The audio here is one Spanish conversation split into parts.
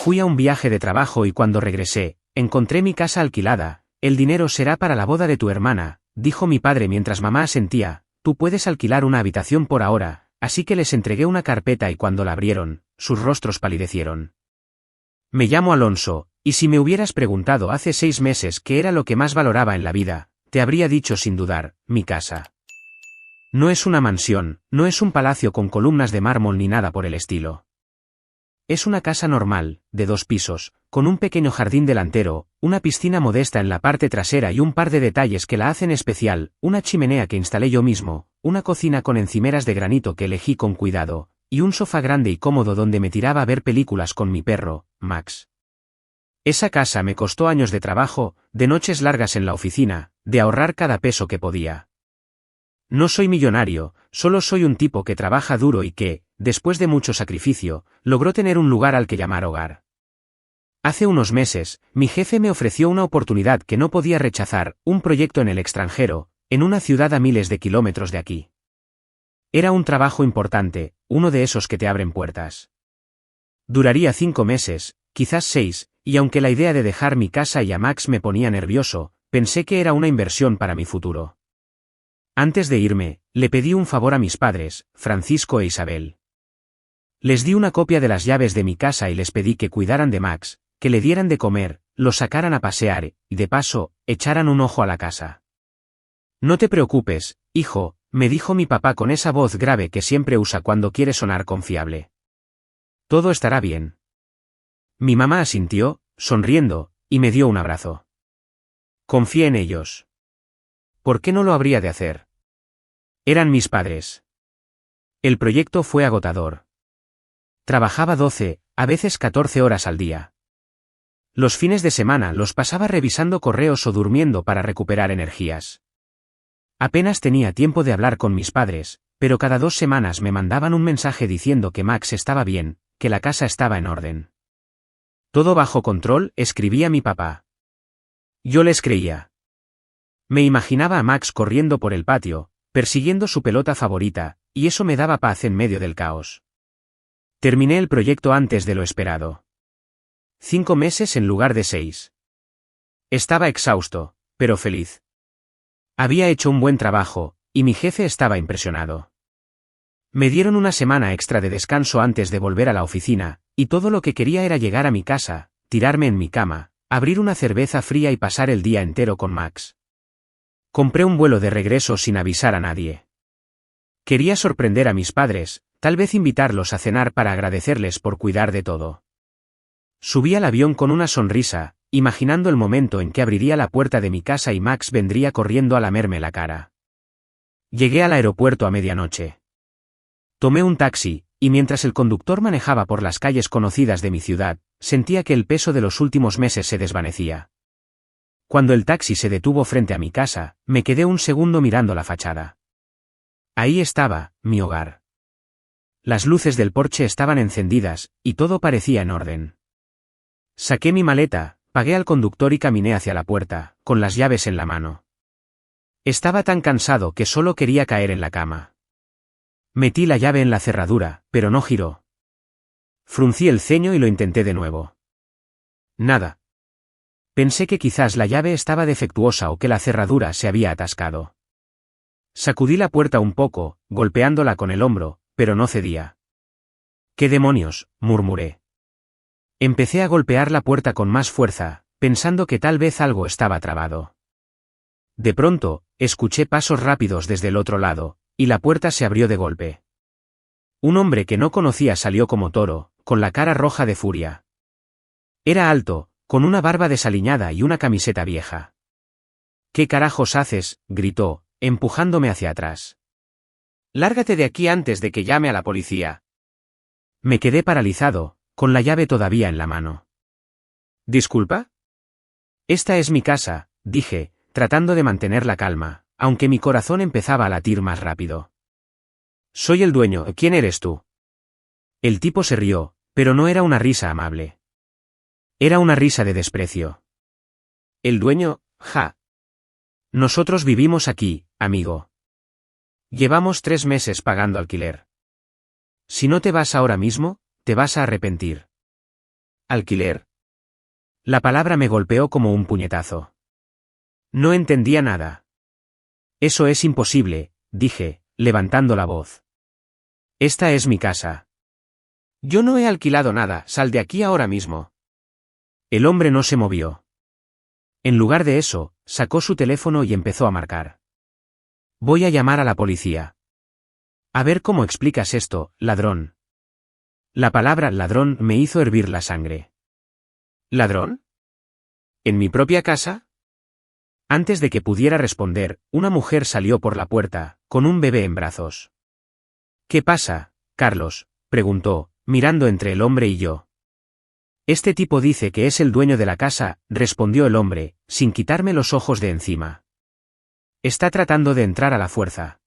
Fui a un viaje de trabajo y cuando regresé, encontré mi casa alquilada. El dinero será para la boda de tu hermana, dijo mi padre mientras mamá asentía. Tú puedes alquilar una habitación por ahora, así que les entregué una carpeta y cuando la abrieron, sus rostros palidecieron. Me llamo Alonso, y si me hubieras preguntado hace 6 meses qué era lo que más valoraba en la vida, te habría dicho sin dudar, mi casa. No es una mansión, no es un palacio con columnas de mármol ni nada por el estilo. Es una casa normal, de 2 pisos, con un pequeño jardín delantero, una piscina modesta en la parte trasera y un par de detalles que la hacen especial, una chimenea que instalé yo mismo, una cocina con encimeras de granito que elegí con cuidado, y un sofá grande y cómodo donde me tiraba a ver películas con mi perro, Max. Esa casa me costó años de trabajo, de noches largas en la oficina, de ahorrar cada peso que podía. No soy millonario, solo soy un tipo que trabaja duro y que, después de mucho sacrificio, logró tener un lugar al que llamar hogar. Hace unos meses, mi jefe me ofreció una oportunidad que no podía rechazar, un proyecto en el extranjero, en una ciudad a miles de kilómetros de aquí. Era un trabajo importante, uno de esos que te abren puertas. Duraría 5 meses, quizás 6, y aunque la idea de dejar mi casa y a Max me ponía nervioso, pensé que era una inversión para mi futuro. Antes de irme, le pedí un favor a mis padres, Francisco e Isabel. Les di una copia de las llaves de mi casa y les pedí que cuidaran de Max, que le dieran de comer, lo sacaran a pasear, y de paso, echaran un ojo a la casa. No te preocupes, hijo, me dijo mi papá con esa voz grave que siempre usa cuando quiere sonar confiable. Todo estará bien. Mi mamá asintió, sonriendo, y me dio un abrazo. Confié en ellos. ¿Por qué no lo habría de hacer? Eran mis padres. El proyecto fue agotador. Trabajaba 12, a veces 14 horas al día. Los fines de semana los pasaba revisando correos o durmiendo para recuperar energías. Apenas tenía tiempo de hablar con mis padres, pero cada 2 semanas me mandaban un mensaje diciendo que Max estaba bien, que la casa estaba en orden. Todo bajo control, escribía mi papá. Yo les creía. Me imaginaba a Max corriendo por el patio, persiguiendo su pelota favorita, y eso me daba paz en medio del caos. Terminé el proyecto antes de lo esperado. 5 meses en lugar de 6. Estaba exhausto, pero feliz. Había hecho un buen trabajo, y mi jefe estaba impresionado. Me dieron una semana extra de descanso antes de volver a la oficina, y todo lo que quería era llegar a mi casa, tirarme en mi cama, abrir una cerveza fría y pasar el día entero con Max. Compré un vuelo de regreso sin avisar a nadie. Quería sorprender a mis padres, tal vez invitarlos a cenar para agradecerles por cuidar de todo. Subí al avión con una sonrisa, imaginando el momento en que abriría la puerta de mi casa y Max vendría corriendo a lamerme la cara. Llegué al aeropuerto a medianoche. Tomé un taxi, y mientras el conductor manejaba por las calles conocidas de mi ciudad, sentía que el peso de los últimos meses se desvanecía. Cuando el taxi se detuvo frente a mi casa, me quedé un segundo mirando la fachada. Ahí estaba, mi hogar. Las luces del porche estaban encendidas, y todo parecía en orden. Saqué mi maleta, pagué al conductor y caminé hacia la puerta, con las llaves en la mano. Estaba tan cansado que solo quería caer en la cama. Metí la llave en la cerradura, pero no giró. Fruncí el ceño y lo intenté de nuevo. Nada. Pensé que quizás la llave estaba defectuosa o que la cerradura se había atascado. Sacudí la puerta un poco, golpeándola con el hombro, pero no cedía. «¿Qué demonios?», murmuré. Empecé a golpear la puerta con más fuerza, pensando que tal vez algo estaba trabado. De pronto, escuché pasos rápidos desde el otro lado, y la puerta se abrió de golpe. Un hombre que no conocía salió como toro, con la cara roja de furia. Era alto, con una barba desaliñada y una camiseta vieja. «¿Qué carajos haces?», gritó, empujándome hacia atrás. «Lárgate de aquí antes de que llame a la policía». Me quedé paralizado, con la llave todavía en la mano. «¿Disculpa?» «Esta es mi casa», dije, tratando de mantener la calma, aunque mi corazón empezaba a latir más rápido. «Soy el dueño, ¿quién eres tú?» El tipo se rió, pero no era una risa amable. Era una risa de desprecio. «¿El dueño? Ja. Nosotros vivimos aquí, amigo. Llevamos 3 meses pagando alquiler. Si no te vas ahora mismo, te vas a arrepentir». ¿Alquiler? La palabra me golpeó como un puñetazo. No entendía nada. Eso es imposible, dije, levantando la voz. Esta es mi casa. Yo no he alquilado nada, sal de aquí ahora mismo. El hombre no se movió. En lugar de eso, sacó su teléfono y empezó a marcar. Voy a llamar a la policía. A ver cómo explicas esto, ladrón. La palabra ladrón me hizo hervir la sangre. ¿Ladrón? ¿En mi propia casa? Antes de que pudiera responder, una mujer salió por la puerta, con un bebé en brazos. ¿Qué pasa, Carlos?, preguntó, mirando entre el hombre y yo. Este tipo dice que es el dueño de la casa, respondió el hombre, sin quitarme los ojos de encima. Está tratando de entrar a la fuerza.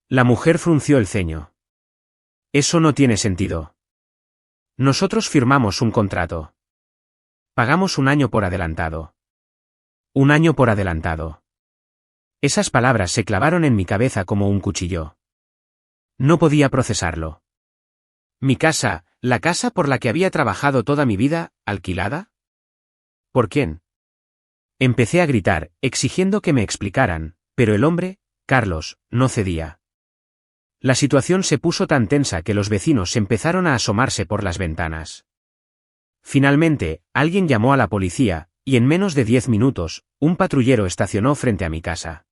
La mujer frunció el ceño. Eso no tiene sentido. Nosotros firmamos un contrato. Pagamos 1 año por adelantado. 1 año por adelantado. Esas palabras se clavaron en mi cabeza como un cuchillo. No podía procesarlo. Mi casa, la casa por la que había trabajado toda mi vida, ¿alquilada? ¿Por quién? Empecé a gritar, exigiendo que me explicaran, pero el hombre, Carlos, no cedía. La situación se puso tan tensa que los vecinos empezaron a asomarse por las ventanas. Finalmente, alguien llamó a la policía, y en menos de 10 minutos, un patrullero estacionó frente a mi casa.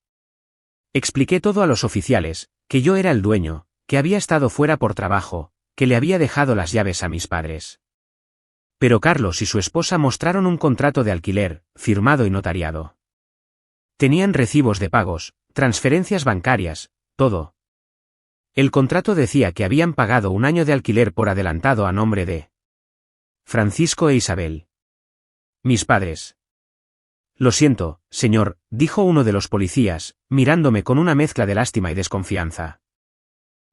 Expliqué todo a los oficiales, que yo era el dueño, que había estado fuera por trabajo, que le había dejado las llaves a mis padres. Pero Carlos y su esposa mostraron un contrato de alquiler, firmado y notariado. Tenían recibos de pagos, transferencias bancarias, todo. El contrato decía que habían pagado 1 año de alquiler por adelantado a nombre de Francisco e Isabel. Mis padres. Lo siento, señor, dijo uno de los policías, mirándome con una mezcla de lástima y desconfianza.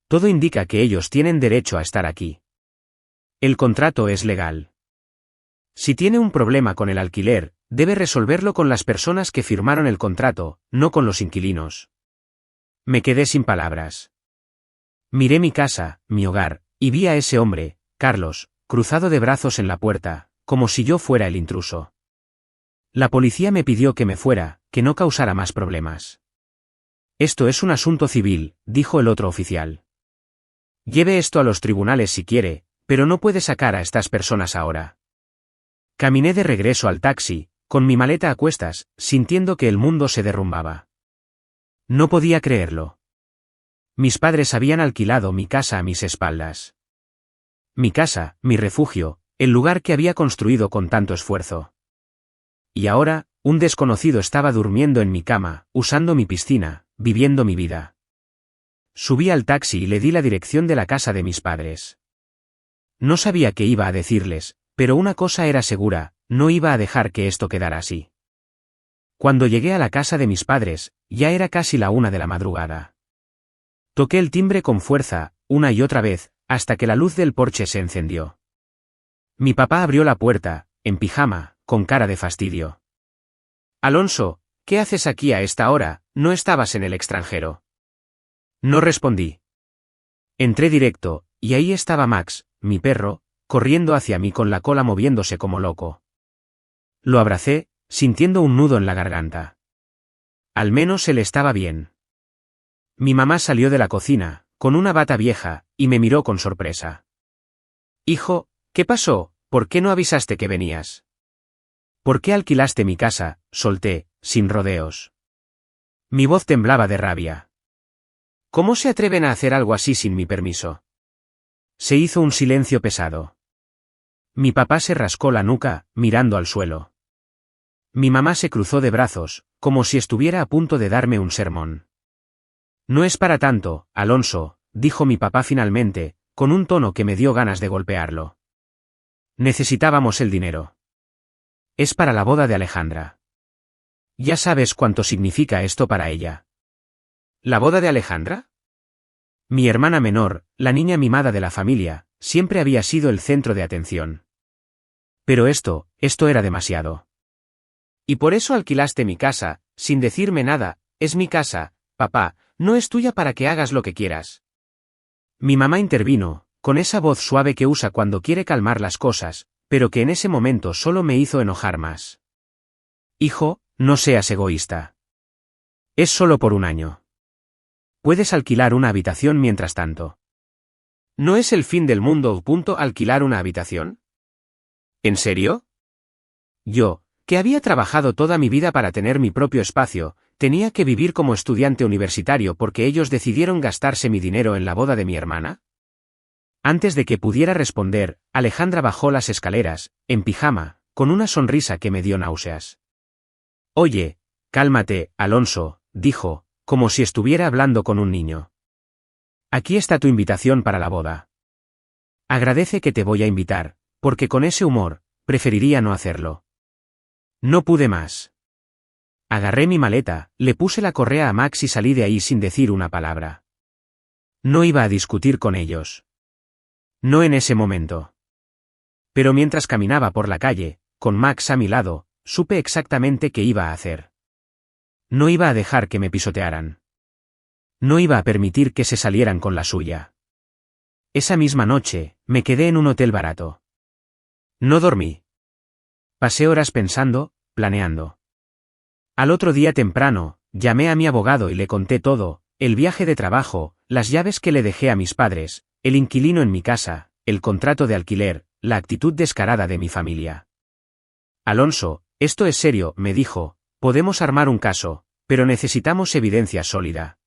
Todo indica que ellos tienen derecho a estar aquí. El contrato es legal. Si tiene un problema con el alquiler, debe resolverlo con las personas que firmaron el contrato, no con los inquilinos. Me quedé sin palabras. Miré mi casa, mi hogar, y vi a ese hombre, Carlos, cruzado de brazos en la puerta, como si yo fuera el intruso. La policía me pidió que me fuera, que no causara más problemas. Esto es un asunto civil, dijo el otro oficial. Lleve esto a los tribunales si quiere, pero no puede sacar a estas personas ahora. Caminé de regreso al taxi, con mi maleta a cuestas, sintiendo que el mundo se derrumbaba. No podía creerlo. Mis padres habían alquilado mi casa a mis espaldas. Mi casa, mi refugio, el lugar que había construido con tanto esfuerzo. Y ahora, un desconocido estaba durmiendo en mi cama, usando mi piscina, viviendo mi vida. Subí al taxi y le di la dirección de la casa de mis padres. No sabía qué iba a decirles, pero una cosa era segura, no iba a dejar que esto quedara así. Cuando llegué a la casa de mis padres, ya era casi la 1 de la madrugada. Toqué el timbre con fuerza, una y otra vez, hasta que la luz del porche se encendió. Mi papá abrió la puerta, en pijama, con cara de fastidio. Alonso, ¿qué haces aquí a esta hora? ¿No estabas en el extranjero? No respondí. Entré directo, y ahí estaba Max, mi perro, corriendo hacia mí con la cola moviéndose como loco. Lo abracé, sintiendo un nudo en la garganta. Al menos él estaba bien. Mi mamá salió de la cocina, con una bata vieja, y me miró con sorpresa. Hijo, ¿qué pasó? ¿Por qué no avisaste que venías? ¿Por qué alquilaste mi casa? Solté, sin rodeos. Mi voz temblaba de rabia. ¿Cómo se atreven a hacer algo así sin mi permiso? Se hizo un silencio pesado. Mi papá se rascó la nuca, mirando al suelo. Mi mamá se cruzó de brazos, como si estuviera a punto de darme un sermón. No es para tanto, Alonso, dijo mi papá finalmente, con un tono que me dio ganas de golpearlo. Necesitábamos el dinero. Es para la boda de Alejandra. Ya sabes cuánto significa esto para ella. ¿La boda de Alejandra? Mi hermana menor, la niña mimada de la familia, siempre había sido el centro de atención. Pero esto era demasiado. Y por eso alquilaste mi casa, sin decirme nada, es mi casa, papá, no es tuya para que hagas lo que quieras. Mi mamá intervino, con esa voz suave que usa cuando quiere calmar las cosas, pero que en ese momento solo me hizo enojar más. Hijo, no seas egoísta. Es solo por un año. Puedes alquilar una habitación mientras tanto. ¿No es el fin del mundo, alquilar una habitación? ¿En serio? Yo, que había trabajado toda mi vida para tener mi propio espacio, tenía que vivir como estudiante universitario porque ellos decidieron gastarse mi dinero en la boda de mi hermana. Antes de que pudiera responder, Alejandra bajó las escaleras, en pijama, con una sonrisa que me dio náuseas. Oye, cálmate, Alonso, dijo, como si estuviera hablando con un niño. Aquí está tu invitación para la boda. Agradece que te voy a invitar, porque con ese humor, preferiría no hacerlo. No pude más. Agarré mi maleta, le puse la correa a Max y salí de ahí sin decir una palabra. No iba a discutir con ellos. No en ese momento. Pero mientras caminaba por la calle, con Max a mi lado, supe exactamente qué iba a hacer. No iba a dejar que me pisotearan. No iba a permitir que se salieran con la suya. Esa misma noche, me quedé en un hotel barato. No dormí. Pasé horas pensando, planeando. Al otro día temprano, llamé a mi abogado y le conté todo, el viaje de trabajo, las llaves que le dejé a mis padres, el inquilino en mi casa, el contrato de alquiler, la actitud descarada de mi familia. Alonso, esto es serio, me dijo, podemos armar un caso, pero necesitamos evidencia sólida.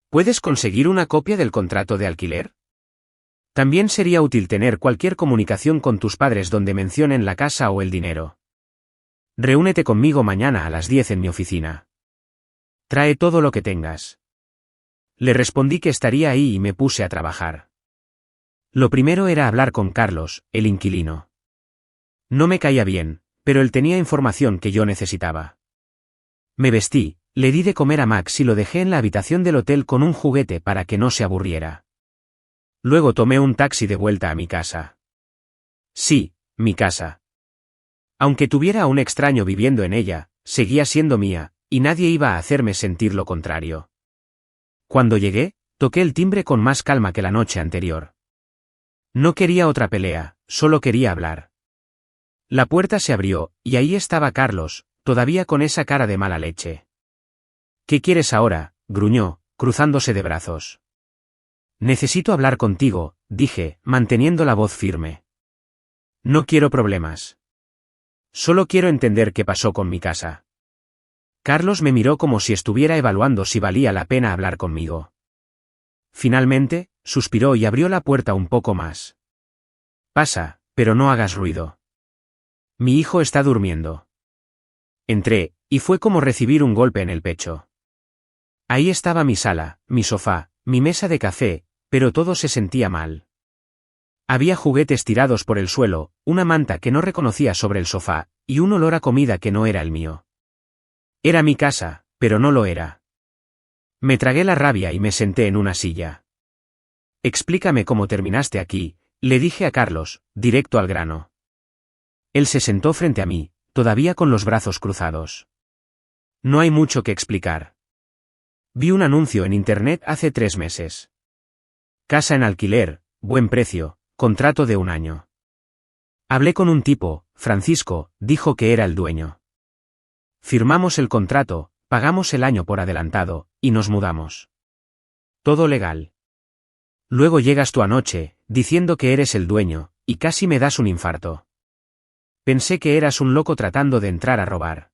¿Puedes conseguir una copia del contrato de alquiler? También sería útil tener cualquier comunicación con tus padres donde mencionen la casa o el dinero. Reúnete conmigo mañana a las 10 en mi oficina. Trae todo lo que tengas. Le respondí que estaría ahí y me puse a trabajar. Lo primero era hablar con Carlos, el inquilino. No me caía bien, pero él tenía información que yo necesitaba. Me vestí, le di de comer a Max y lo dejé en la habitación del hotel con un juguete para que no se aburriera. Luego tomé un taxi de vuelta a mi casa. Sí, mi casa. Aunque tuviera a un extraño viviendo en ella, seguía siendo mía, y nadie iba a hacerme sentir lo contrario. Cuando llegué, toqué el timbre con más calma que la noche anterior. No quería otra pelea, solo quería hablar. La puerta se abrió, y ahí estaba Carlos, todavía con esa cara de mala leche. ¿Qué quieres ahora?, gruñó, cruzándose de brazos. Necesito hablar contigo, dije, manteniendo la voz firme. No quiero problemas. Solo quiero entender qué pasó con mi casa. Carlos me miró como si estuviera evaluando si valía la pena hablar conmigo. Finalmente, suspiró y abrió la puerta un poco más. Pasa, pero no hagas ruido. Mi hijo está durmiendo. Entré, y fue como recibir un golpe en el pecho. Ahí estaba mi sala, mi sofá, mi mesa de café, pero todo se sentía mal. Había juguetes tirados por el suelo, una manta que no reconocía sobre el sofá, y un olor a comida que no era el mío. Era mi casa, pero no lo era. Me tragué la rabia y me senté en una silla. Explícame cómo terminaste aquí, le dije a Carlos, directo al grano. Él se sentó frente a mí, todavía con los brazos cruzados. No hay mucho que explicar. Vi un anuncio en internet hace 3 meses. Casa en alquiler, buen precio, contrato de 1 año. Hablé con un tipo, Francisco, dijo que era el dueño. Firmamos el contrato, pagamos el año por adelantado, y nos mudamos. Todo legal. Luego llegas tú anoche, diciendo que eres el dueño, y casi me das un infarto. Pensé que eras un loco tratando de entrar a robar.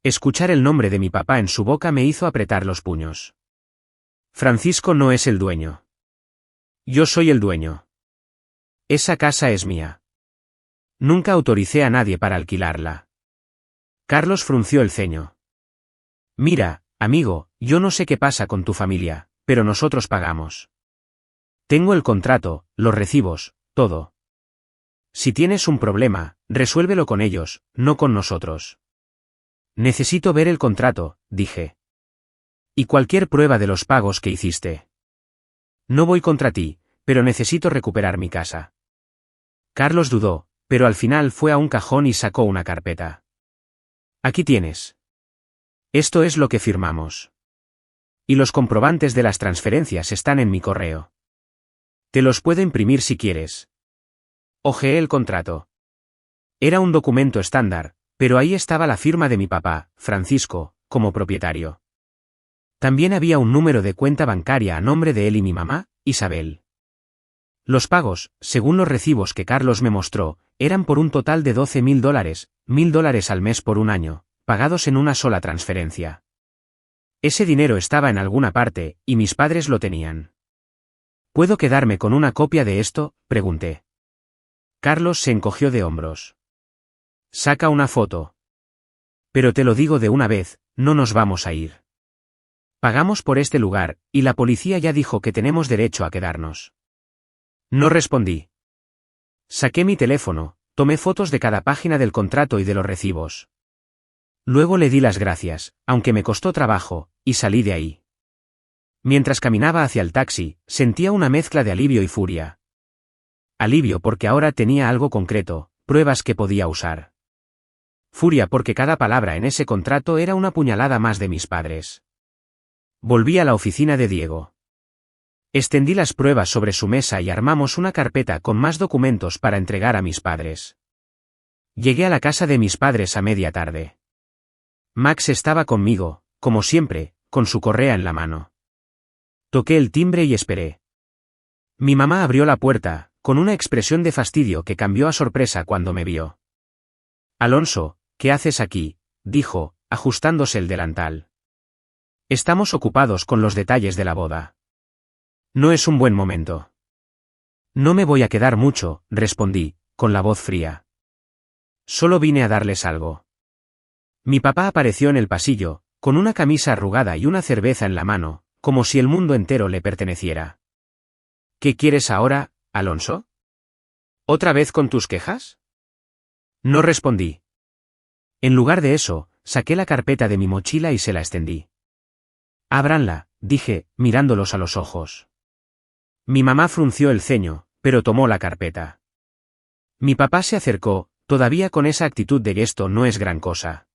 Escuchar el nombre de mi papá en su boca me hizo apretar los puños. Francisco no es el dueño. Yo soy el dueño. Esa casa es mía. Nunca autoricé a nadie para alquilarla. Carlos frunció el ceño. Mira, amigo, yo no sé qué pasa con tu familia, pero nosotros pagamos. Tengo el contrato, los recibos, todo. Si tienes un problema, resuélvelo con ellos, no con nosotros. Necesito ver el contrato, dije. Y cualquier prueba de los pagos que hiciste. No voy contra ti, pero necesito recuperar mi casa. Carlos dudó, pero al final fue a un cajón y sacó una carpeta. Aquí tienes. Esto es lo que firmamos. Y los comprobantes de las transferencias están en mi correo. Te los puedo imprimir si quieres. Hojeé el contrato. Era un documento estándar, pero ahí estaba la firma de mi papá, Francisco, como propietario. También había un número de cuenta bancaria a nombre de él y mi mamá, Isabel. Los pagos, según los recibos que Carlos me mostró, eran por un total de $12.000, $1.000 al mes por un año, pagados en una sola transferencia. Ese dinero estaba en alguna parte, y mis padres lo tenían. ¿Puedo quedarme con una copia de esto?, pregunté. Carlos se encogió de hombros. Saca una foto. Pero te lo digo de una vez, no nos vamos a ir. Pagamos por este lugar, y la policía ya dijo que tenemos derecho a quedarnos. No respondí. Saqué mi teléfono, tomé fotos de cada página del contrato y de los recibos. Luego le di las gracias, aunque me costó trabajo, y salí de ahí. Mientras caminaba hacia el taxi, sentía una mezcla de alivio y furia. Alivio porque ahora tenía algo concreto, pruebas que podía usar. Furia porque cada palabra en ese contrato era una puñalada más de mis padres. Volví a la oficina de Diego. Extendí las pruebas sobre su mesa y armamos una carpeta con más documentos para entregar a mis padres. Llegué a la casa de mis padres a media tarde. Max estaba conmigo, como siempre, con su correa en la mano. Toqué el timbre y esperé. Mi mamá abrió la puerta, con una expresión de fastidio que cambió a sorpresa cuando me vio. Alonso, ¿qué haces aquí?, dijo, ajustándose el delantal. Estamos ocupados con los detalles de la boda. No es un buen momento. No me voy a quedar mucho, respondí, con la voz fría. Solo vine a darles algo. Mi papá apareció en el pasillo, con una camisa arrugada y una cerveza en la mano, como si el mundo entero le perteneciera. ¿Qué quieres ahora, Alonso? ¿Otra vez con tus quejas? No respondí. En lugar de eso, saqué la carpeta de mi mochila y se la extendí. Ábranla, dije, mirándolos a los ojos. Mi mamá frunció el ceño, pero tomó la carpeta. Mi papá se acercó, todavía con esa actitud de esto no es gran cosa.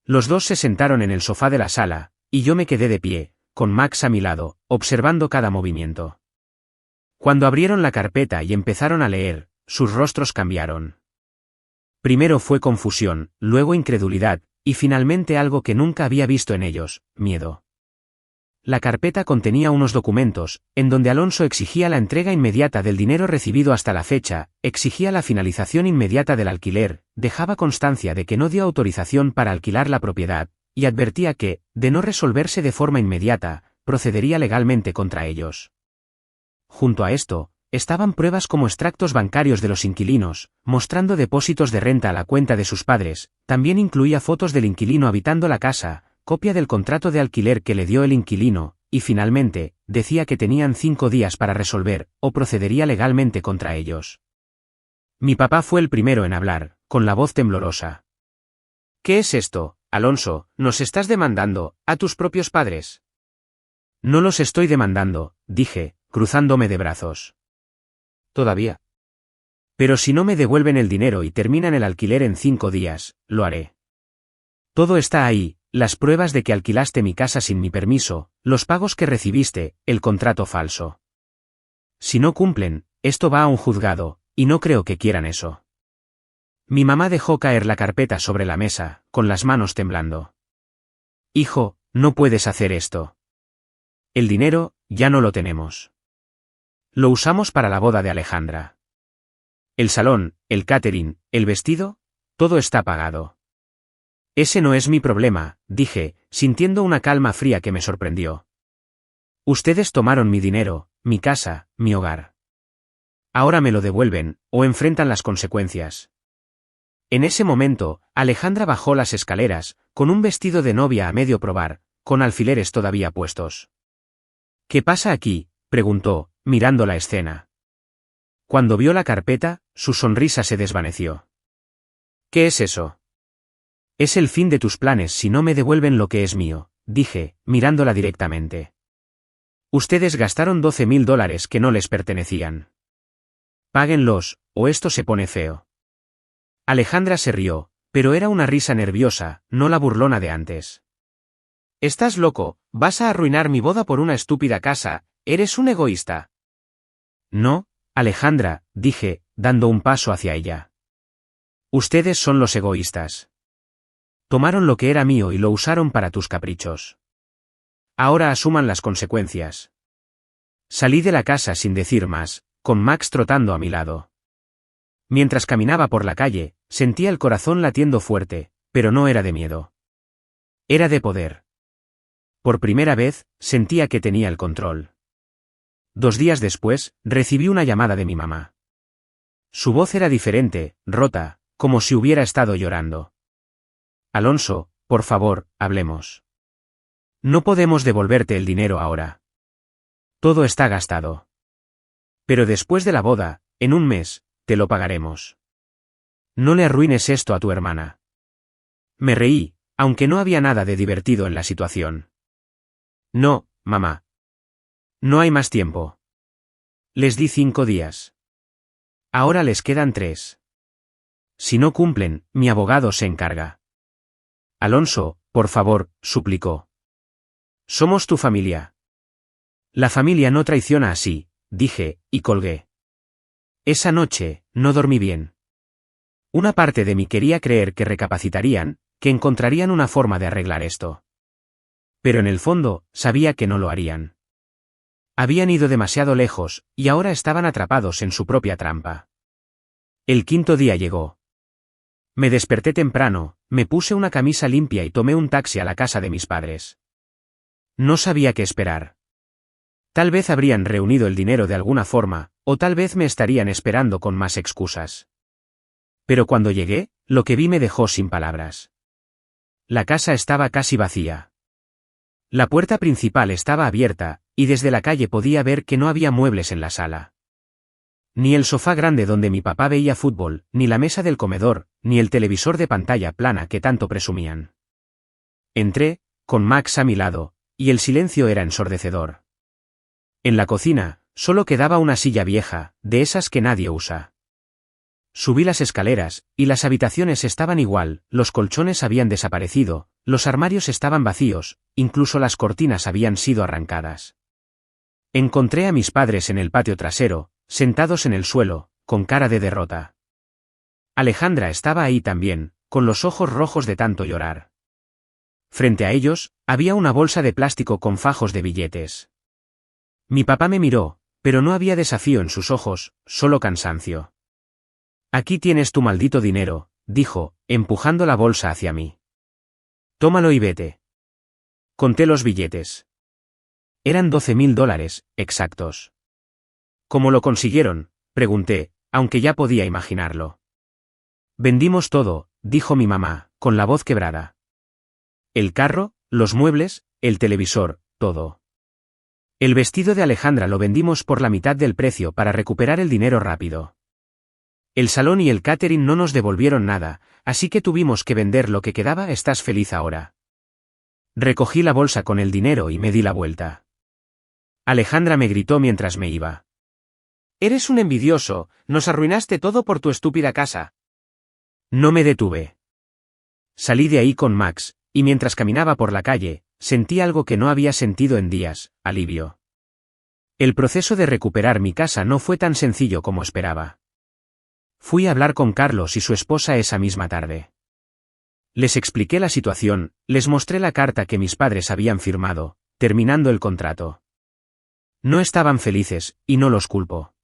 Los dos se sentaron en el sofá de la sala, y yo me quedé de pie, con Max a mi lado, observando cada movimiento. Cuando abrieron la carpeta y empezaron a leer, sus rostros cambiaron. Primero fue confusión, luego incredulidad, y finalmente algo que nunca había visto en ellos, miedo. La carpeta contenía unos documentos, en donde Alonso exigía la entrega inmediata del dinero recibido hasta la fecha, exigía la finalización inmediata del alquiler, dejaba constancia de que no dio autorización para alquilar la propiedad, y advertía que, de no resolverse de forma inmediata, procedería legalmente contra ellos. Junto a esto, estaban pruebas como extractos bancarios de los inquilinos, mostrando depósitos de renta a la cuenta de sus padres, también incluía fotos del inquilino habitando la casa, copia del contrato de alquiler que le dio el inquilino, y finalmente, decía que tenían 5 días para resolver, o procedería legalmente contra ellos. Mi papá fue el primero en hablar, con la voz temblorosa. ¿Qué es esto, Alonso? ¿Nos estás demandando, a tus propios padres? No los estoy demandando, dije, cruzándome de brazos. Todavía. Pero si no me devuelven el dinero y terminan el alquiler en 5 días, lo haré. Todo está ahí. Las pruebas de que alquilaste mi casa sin mi permiso, los pagos que recibiste, el contrato falso. Si no cumplen, esto va a un juzgado, y no creo que quieran eso. Mi mamá dejó caer la carpeta sobre la mesa, con las manos temblando. Hijo, no puedes hacer esto. El dinero, ya no lo tenemos. Lo usamos para la boda de Alejandra. El salón, el catering, el vestido, todo está pagado. Ese no es mi problema, dije, sintiendo una calma fría que me sorprendió. Ustedes tomaron mi dinero, mi casa, mi hogar. Ahora me lo devuelven, o enfrentan las consecuencias. En ese momento, Alejandra bajó las escaleras, con un vestido de novia a medio probar, con alfileres todavía puestos. ¿Qué pasa aquí?, preguntó, mirando la escena. Cuando vio la carpeta, su sonrisa se desvaneció. ¿Qué es eso? Es el fin de tus planes si no me devuelven lo que es mío, dije, mirándola directamente. Ustedes gastaron $12.000 que no les pertenecían. Páguenlos, o esto se pone feo. Alejandra se rió, pero era una risa nerviosa, no la burlona de antes. Estás loco, vas a arruinar mi boda por una estúpida casa, eres un egoísta. No, Alejandra, dije, dando un paso hacia ella. Ustedes son los egoístas. Tomaron lo que era mío y lo usaron para tus caprichos. Ahora asuman las consecuencias. Salí de la casa sin decir más, con Max trotando a mi lado. Mientras caminaba por la calle, sentía el corazón latiendo fuerte, pero no era de miedo. Era de poder. Por primera vez, sentía que tenía el control. 2 días después, recibí una llamada de mi mamá. Su voz era diferente, rota, como si hubiera estado llorando. Alonso, por favor, hablemos. No podemos devolverte el dinero ahora. Todo está gastado. Pero después de la boda, en un mes, te lo pagaremos. No le arruines esto a tu hermana. Me reí, aunque no había nada de divertido en la situación. No, mamá. No hay más tiempo. Les di 5 días. Ahora les quedan 3. Si no cumplen, mi abogado se encarga. Alonso, por favor, suplicó. Somos tu familia. La familia no traiciona así, dije, y colgué. Esa noche, no dormí bien. Una parte de mí quería creer que recapacitarían, que encontrarían una forma de arreglar esto. Pero en el fondo, sabía que no lo harían. Habían ido demasiado lejos, y ahora estaban atrapados en su propia trampa. El 5.º día llegó. Me desperté temprano, me puse una camisa limpia y tomé un taxi a la casa de mis padres. No sabía qué esperar. Tal vez habrían reunido el dinero de alguna forma, o tal vez me estarían esperando con más excusas. Pero cuando llegué, lo que vi me dejó sin palabras. La casa estaba casi vacía. La puerta principal estaba abierta, y desde la calle podía ver que no había muebles en la sala. Ni el sofá grande donde mi papá veía fútbol, ni la mesa del comedor, ni el televisor de pantalla plana que tanto presumían. Entré, con Max a mi lado, y el silencio era ensordecedor. En la cocina, solo quedaba una silla vieja, de esas que nadie usa. Subí las escaleras, y las habitaciones estaban igual, los colchones habían desaparecido, los armarios estaban vacíos, incluso las cortinas habían sido arrancadas. Encontré a mis padres en el patio trasero, sentados en el suelo, con cara de derrota. Alejandra estaba ahí también, con los ojos rojos de tanto llorar. Frente a ellos, había una bolsa de plástico con fajos de billetes. Mi papá me miró, pero no había desafío en sus ojos, solo cansancio. Aquí tienes tu maldito dinero, dijo, empujando la bolsa hacia mí. Tómalo y vete. Conté los billetes. Eran $12.000, exactos. ¿Cómo lo consiguieron?, pregunté, aunque ya podía imaginarlo. Vendimos todo, dijo mi mamá, con la voz quebrada. El carro, los muebles, el televisor, todo. El vestido de Alejandra lo vendimos por la mitad del precio para recuperar el dinero rápido. El salón y el catering no nos devolvieron nada, así que tuvimos que vender lo que quedaba. ¿Estás feliz ahora? Recogí la bolsa con el dinero y me di la vuelta. Alejandra me gritó mientras me iba. Eres un envidioso, nos arruinaste todo por tu estúpida casa. No me detuve. Salí de ahí con Max, y mientras caminaba por la calle, sentí algo que no había sentido en días, alivio. El proceso de recuperar mi casa no fue tan sencillo como esperaba. Fui a hablar con Carlos y su esposa esa misma tarde. Les expliqué la situación, les mostré la carta que mis padres habían firmado, terminando el contrato. No estaban felices, y no los culpo.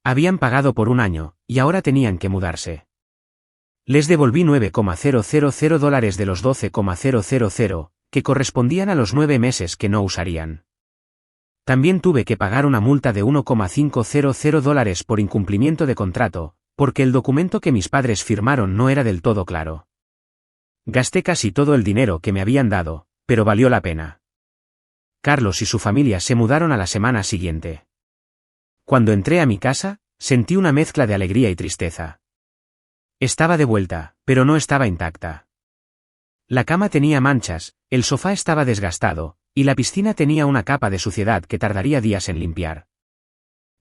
Habían pagado por 1 año, y ahora tenían que mudarse. Les devolví $9,000 de los 12,000, que correspondían a los 9 meses que no usarían. También tuve que pagar una multa de $1,500 por incumplimiento de contrato, porque el documento que mis padres firmaron no era del todo claro. Gasté casi todo el dinero que me habían dado, pero valió la pena. Carlos y su familia se mudaron a la semana siguiente. Cuando entré a mi casa, sentí una mezcla de alegría y tristeza. Estaba de vuelta, pero no estaba intacta. La cama tenía manchas, el sofá estaba desgastado, y la piscina tenía una capa de suciedad que tardaría días en limpiar.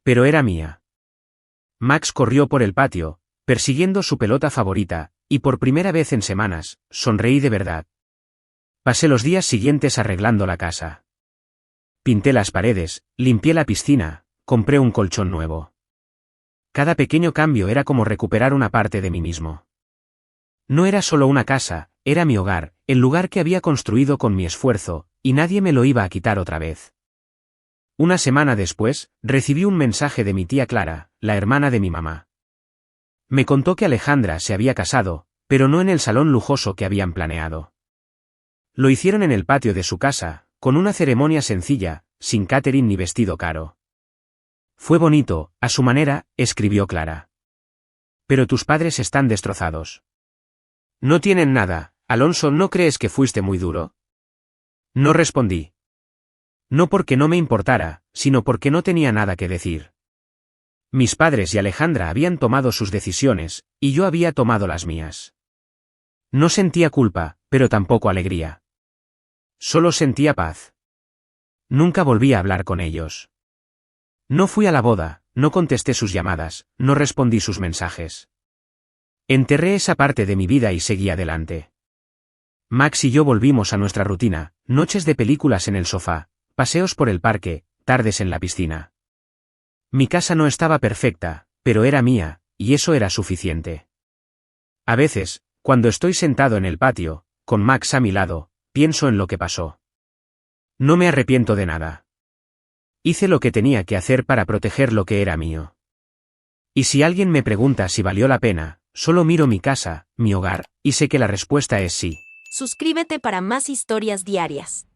Pero era mía. Max corrió por el patio, persiguiendo su pelota favorita, y por primera vez en semanas, sonreí de verdad. Pasé los días siguientes arreglando la casa. Pinté las paredes, limpié la piscina, compré un colchón nuevo. Cada pequeño cambio era como recuperar una parte de mí mismo. No era solo una casa, era mi hogar, el lugar que había construido con mi esfuerzo, y nadie me lo iba a quitar otra vez. Una semana después, recibí un mensaje de mi tía Clara, la hermana de mi mamá. Me contó que Alejandra se había casado, pero no en el salón lujoso que habían planeado. Lo hicieron en el patio de su casa, con una ceremonia sencilla, sin catering ni vestido caro. Fue bonito, a su manera, escribió Clara. Pero tus padres están destrozados. No tienen nada, Alonso, ¿no crees que fuiste muy duro? No respondí. No porque no me importara, sino porque no tenía nada que decir. Mis padres y Alejandra habían tomado sus decisiones, y yo había tomado las mías. No sentía culpa, pero tampoco alegría. Solo sentía paz. Nunca volví a hablar con ellos. No fui a la boda, no contesté sus llamadas, no respondí sus mensajes. Enterré esa parte de mi vida y seguí adelante. Max y yo volvimos a nuestra rutina, noches de películas en el sofá, paseos por el parque, tardes en la piscina. Mi casa no estaba perfecta, pero era mía, y eso era suficiente. A veces, cuando estoy sentado en el patio, con Max a mi lado, pienso en lo que pasó. No me arrepiento de nada. Hice lo que tenía que hacer para proteger lo que era mío. Y si alguien me pregunta si valió la pena, solo miro mi casa, mi hogar, y sé que la respuesta es sí. Suscríbete para más historias diarias.